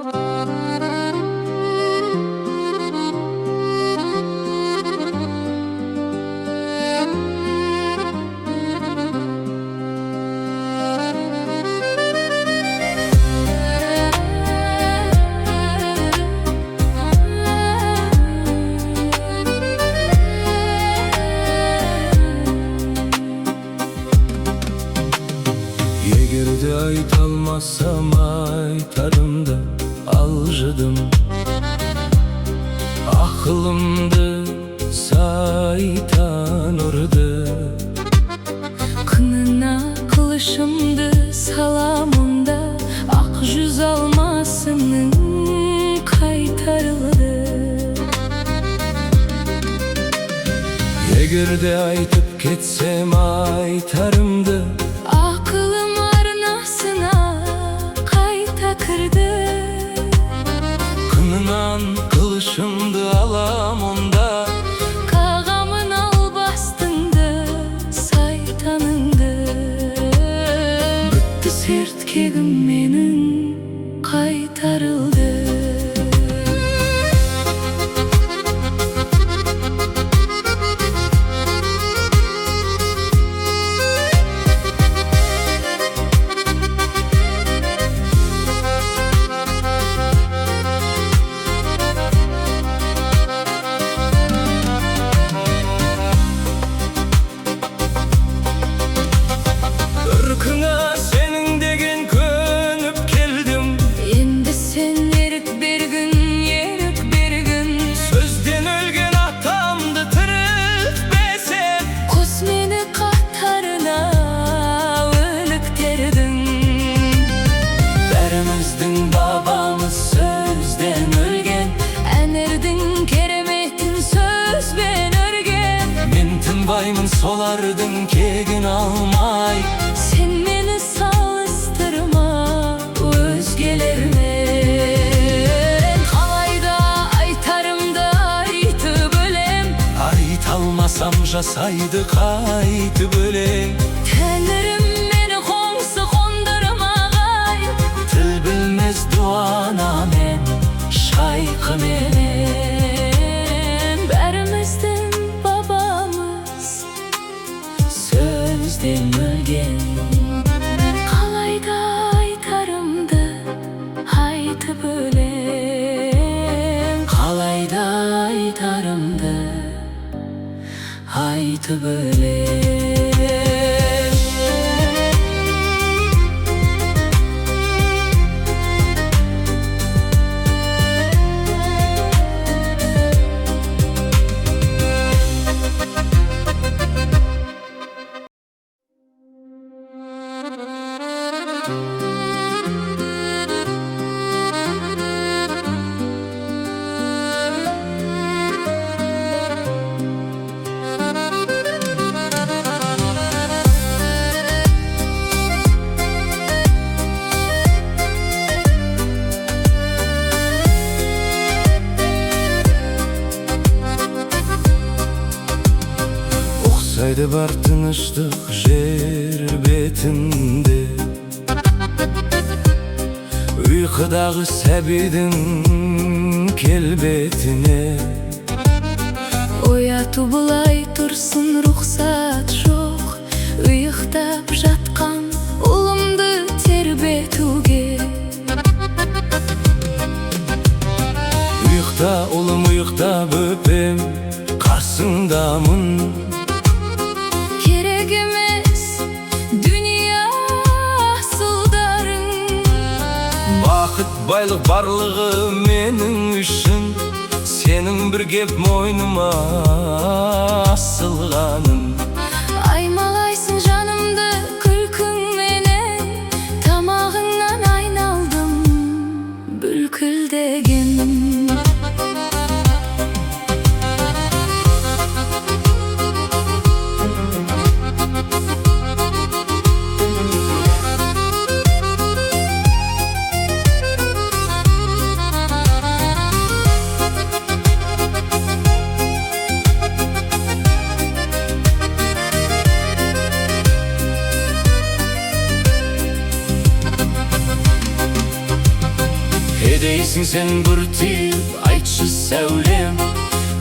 Yegirde aytalmasam aytarımda alжыдым. Akılımdı saytan urdu. Kınına kılışımdı salamında, ak yüz almasının kaytarıldı. Yegirde aytıp ketsem aytarımdı. Akılım arnasına kayta kırdı. Kınınan kılışımdı alam onda. Kağamın al bastındı saytanındı. Bitti sert kegim menin kaytarıldı. Irkına senin degen könüp keldim. Endi sen erik bergin, yerik bergin. Sözden ölgen atamdı tırıp Kos meni katarına ölükterdin. Berimizдің babamız sözden ölgen. Энердің кереметін сөзбен өрген. Men tınbayмын солардың кегін алмай. Sen meni salыстırma özgelerмен. Kalayda aytarımda aytıp ölem. Aytalmasam жасайды қайтып өлең. Tәңірім meni қоңсы қондырмағай. Тіл білмес дуана мен шайқы менен. Бәріміздің babamız сөзден ölgen. Қалайда айтарымды айтып өлем. Қалайда айтарымды айтып өлең. Ұқсайды бар тыныштық жер бетінде. Ұйқыдағы сәбидің келбетіне. Ояту бұлай тұрсын рұқсат жоқ. Ұйықтап жатқан ұлымды тербетуге. Ұйықта ұлым ұйықтап өпем, қасыңдамын. Керек емес дүния асылдарың. Бақыт байлық барлығы менің үшін. Сенің бір кеп мойныма асылғаның. Аймалайсың жанымды күлкіңменен. Тамағыңнан айналдым бүлкілдеген. дейсің сен бүртиіп айтшы сәулем,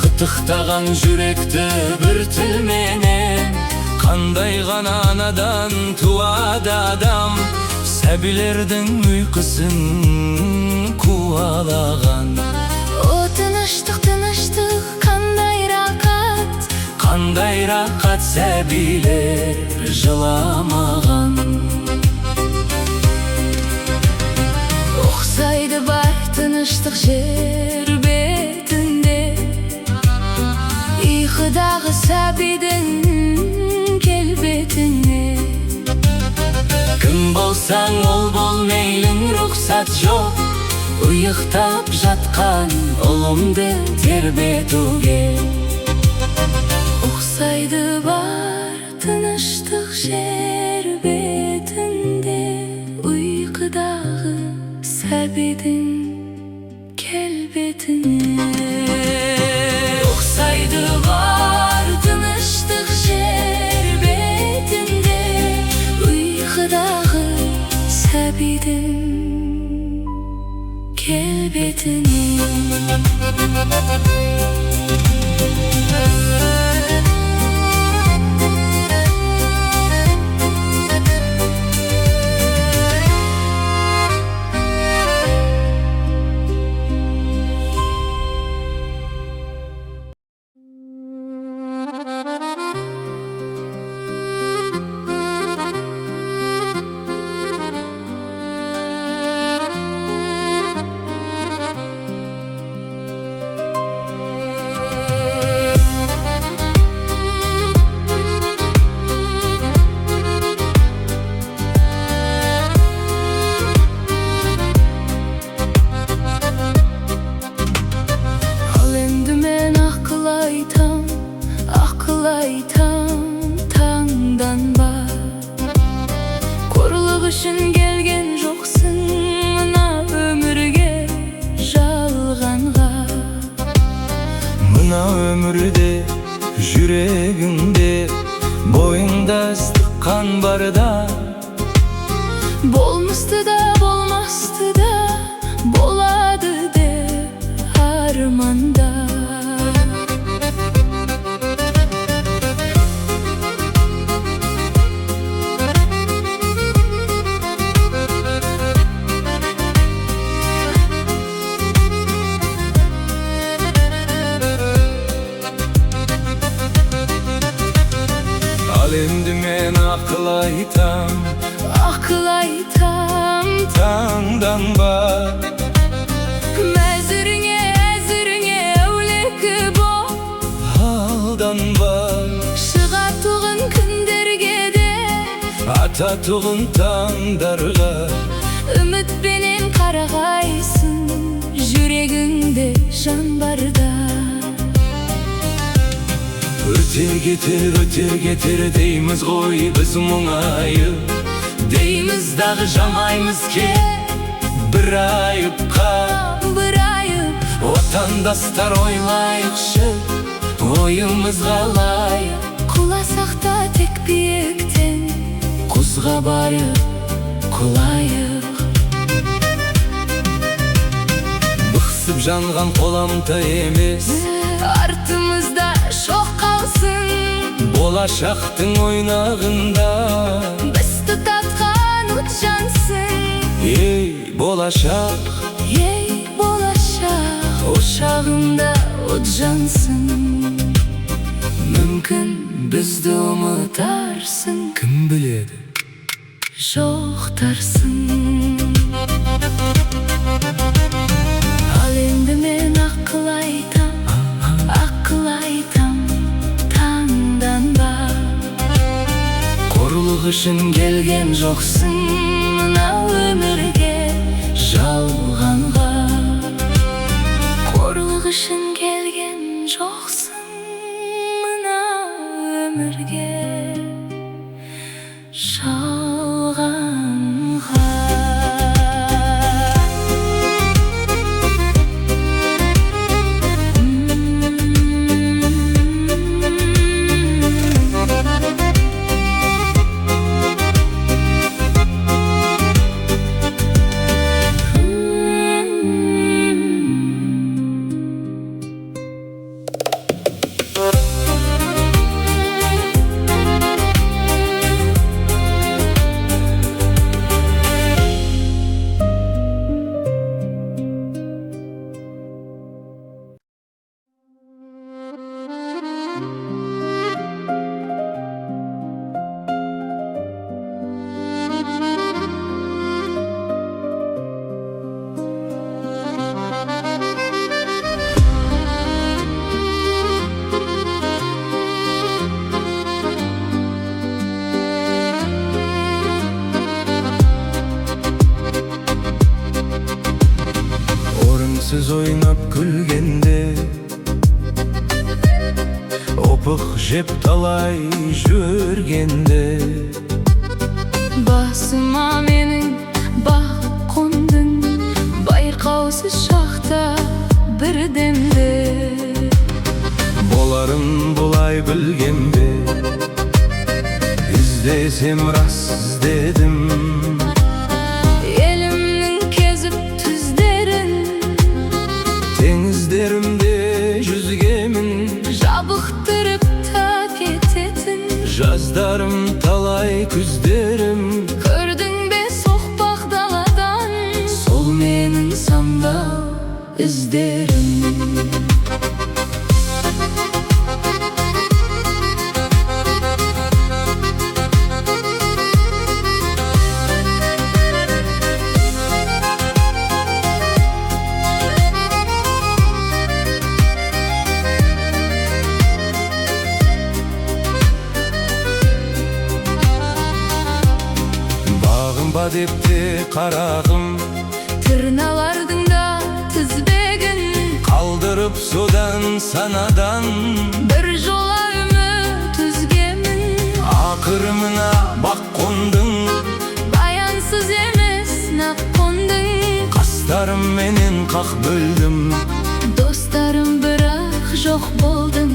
қытықтаған жүректі бір тілменен. Қандай ғана анадан туады адам, сәбилердің ұйқысын қуалаған. О тыныштық, тыныштық, қандай рақат, Қандай рақат сәбилер жыламаған. Оқсайды бар тыныштық жер бетінде, ұйқыдағы сәбидің келбетіне. Кім болсаң ол бол мейлің, рұқсат жоқ, ұйықтап жатқан ұлымды тербетуге. Оқсайды бар тыныштық жер бетінде, ұйқыдағы сәбидің келбетіне. Оқсайды бар тыныштық жер бетінде, ұйқыдағы сәбидің келбетіне. Таңданба, қорлық үшін келген жоқсың мына өмірге жалғанға. Мына өмірде жүрегіңде бойыңда ыстық қан барда, Болмысты да болмасты да болады деп арманда. Ал енді мен ақыл айтам, Ақыл айтам, таңданба. Мәзіріңе әулекі бол, Алданба, шығатұғын күндерге де, ататұғын таңдарға. Үмітпенен қарағайсың, жүрегіңде жан барда. Өтер кетер дейміз ғой біз мұңайып, дейміз дағы жамаймыз ке бір айыпқа. Бір айып, Отандастар ойлайықшы, ойымызға лайық, құласақ та тек биіктен, құзға барып құлайық. Бықсып жанған қоламта емес, Артымызда шоқ қалсын, болашақтың ойнағында. біз тұтатқан от жансың. Ей, болашақ, Ей, болашақ, ошағында от жансың. Мүмкін бізді ұмытарсың, кім біледі? жоқтарсың. Ал енді мен ақыл айтам, таңданба. Қорлық үшін Келген жоқсың мына өмірге жалғанға. Қорлық үшін келген жоқсың мына өмірге жалғанға. Oyunsiz oynap külgende Opuk jep talay жүргенде Басыма менің бақ қондың Байқаусыз шақта бірдемде Боларын бұлай білген бе İzdesem рас іздедім Елімнің кезіп түздерін Теңіздерімде жүзгемін Жабықтырып та кететін Жаздарым талай күздерім Көрдің бе соқпақ даладан Сол менің сандал іздерім Ба деп те қарағым Тырналардың да тізбегін Қалдырып содан санадан Бір жола үміт үзгемін Ақыры мына бақ қондың Баянсыз емес нақ қондың Қастарым менен қақ бөлдім Достарым бірақ жоқ болдың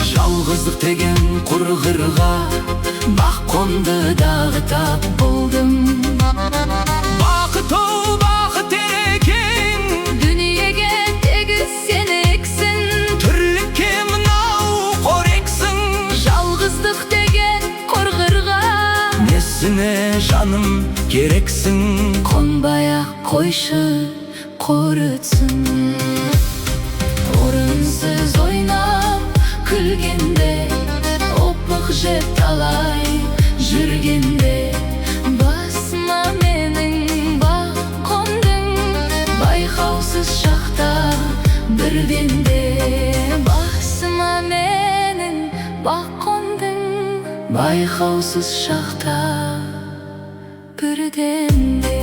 Жалғыздық деген құрғырға Бақ қонды дағы тап болдым Бақыт ол бақыт екен Дүниеге тегіс сен ексің Тірлікке мынау қорексің Жалғыздық деген құрғырға Несіне жаным керексің Қонбай-ақ қойшы қорытсын Орынсыз ойнап күлгенде Опық жеп талай жүргенде Басыма менің бақ қондың Байқаусыз шақта бірденде Басыма менің бақ қондың Байқаусыз шақта бірденде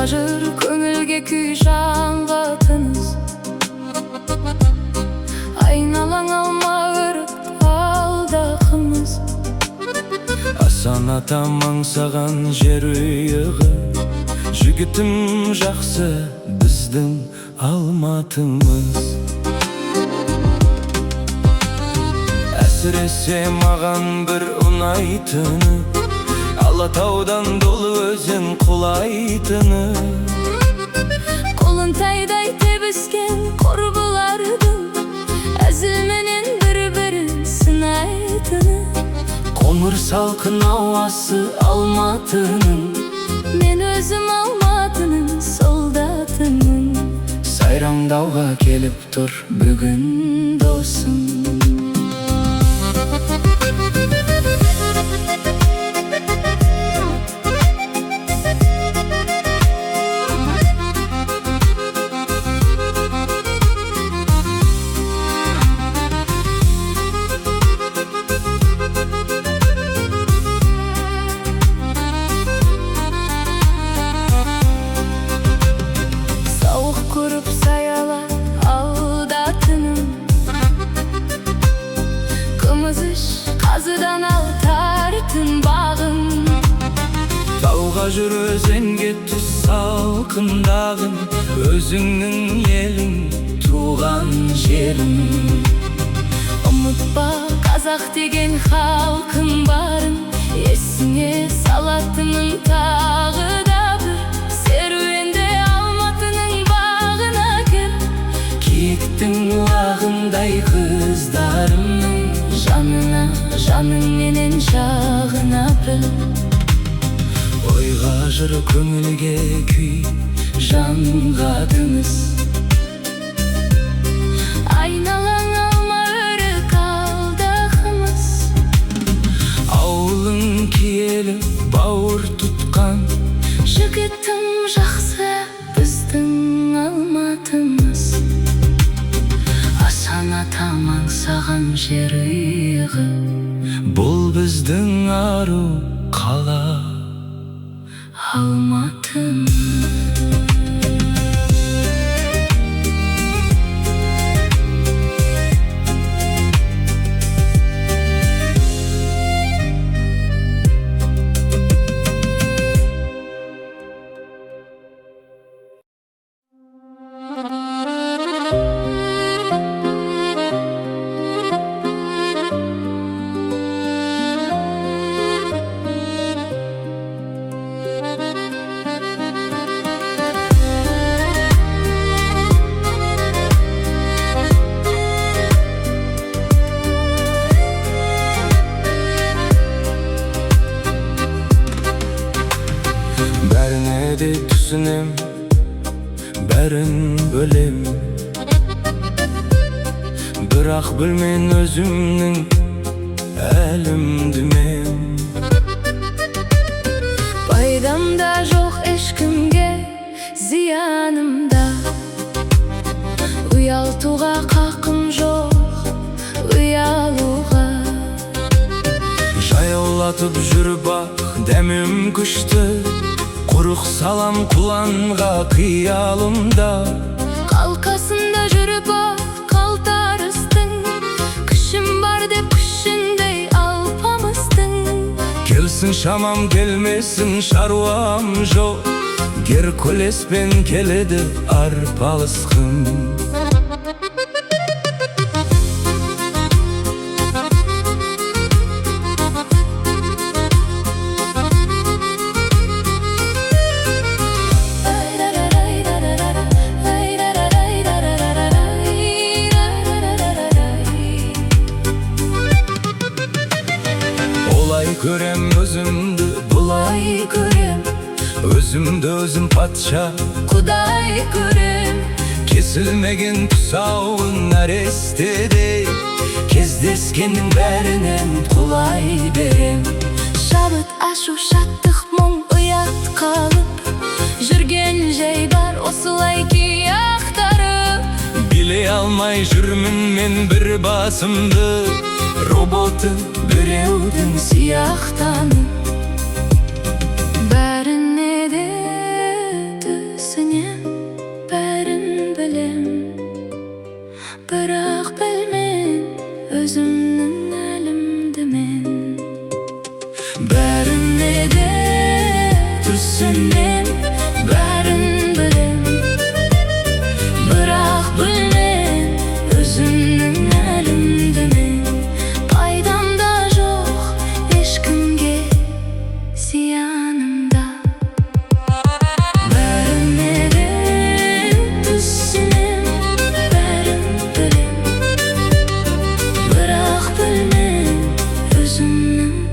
Жүр көңілге күй жанға тыныс Айналаң алма өріп алда қымыз Асан атам аңсаған жер ұйығы Жігітім жақсы біздің Алматымыз Әсіресе маған бір ұнайтыны Алатаудан долы өзен құлайтыны Қолынтайдай тебіскен құрбылардың Әзілменен бір-бірін сынайтыны Қоңыр салқын ауасы Алматының Мен өзім Алматының солдатымын Сайраңдауға келіп тұр бүгін досым Жүр өзенге түс салқындағын Өзіңнің елің, туған жерің Ұмытпа қазақ деген халқың барын Есіңе салатының тағы да бір Серуенде Алматының бағына кел жаның менен шағынапын. Ойға жыр, көңілге күй, жанға тыныс. Айналаң алма өрік алдағымыз. Ауылың киелі бауыр тұтқан, Жігітім жақсы біздің алматымыз. Асан атаман саған жер иығы. бұл біздің ару қала Алматым. Бәріне де түсінем, бәрін бөлем. Бірақ білмен өзімнің әлімді мен. Пайдамда жоқ ешкімге, зиянымда. Ұялтуға қақым жоқ, ұялуға. Жаяулатып жүріп ақ дәмем күшті, құрық салам құланға қиялымда. Қалқасында жүріп ақ қалтарыстың, күшім бар деп күшіндей алпамыстың. Келсін шамам, келмесін шаруам жоқ, Геркулеспен келеді арпалысқым. Олай көрем өзімді, бұлай көрем. Өзімді өзім патша, Құдай көрем. кесілмеген тұсауын нәрестедей, кездескеннің бәрінен құлай берем. Шабыт, ашу, шаттық, мұң, ұят қалып, жүрген жай бар осылай күй ақтарып. Билей алмай жүрмін мен бір басымды, роботы біреудің сияқтанып. Бәріне де түсінем, бәрін білем. Бірақ білмен өзімнің әлімді мен. Бәріне де түсінем, бәрін білем. Бірақ білмен өзімнің әлімді мен. Пайдамда жоқ ешкімге, зиянымда. Бәріне де түсінем, бәрін білем. Бірақ білмен өзімнің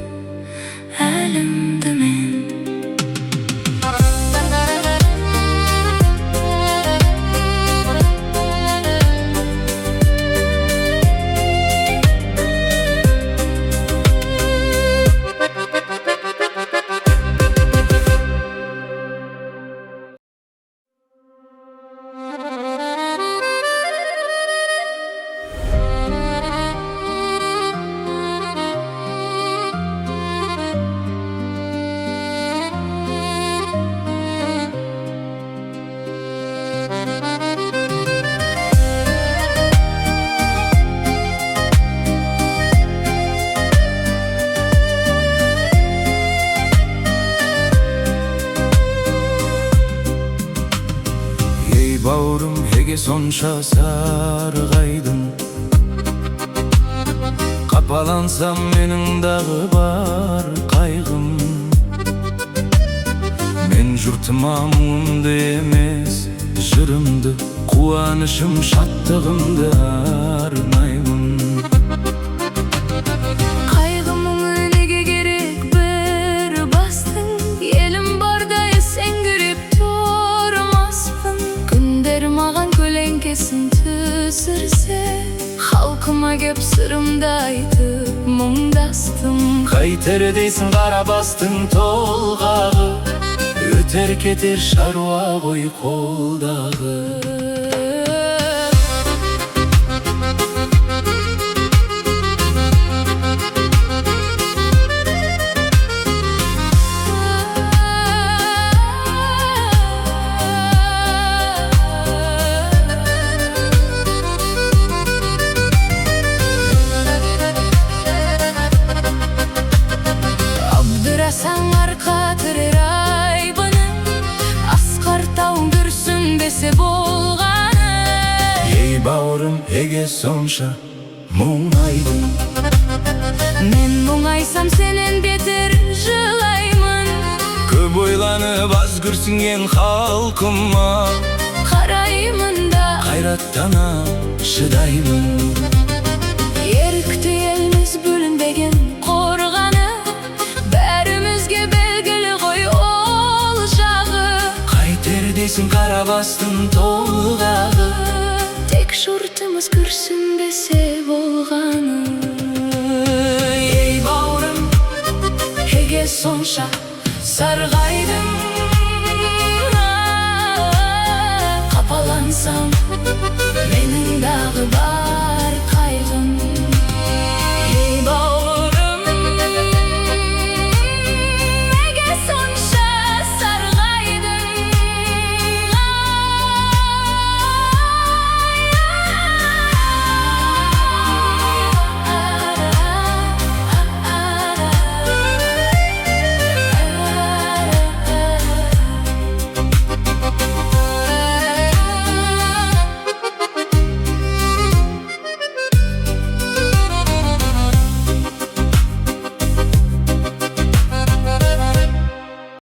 әлімді мен. Бауырым неге сонша сарғайдың? Қапалансам менің дағы бар қайғым. Мен жұртыма мұңымды емес, жырымды, қуанышым, шаттығымды арнаймын. Қайғым эсин түсірсе, халкыма кеп сырымды айтып мұңдастым. Қайтер дейсің Қарабастың толғағы, өтер кетер шаруа ғой қолдағы. Абдырасаң арқа тірер айбының, асқар тауың күрсінбесе болғаны. Ей бауырым, неге сонша мұңайдың? Мен мұңайсам сенен бетер жылаймын. Көп ойланып аз күрсінген халқыма Қараймын да қайраттана шыдаймын. ерікті елміз бөлінбеген қорғаны, бәрімізге белгілі ғой ол жағы. Қайтер дейсің Қарабастың толғағы, Тек жұртымыз күрсінбесе болғаны. Ей бауырым, неге сонша сарғайдың?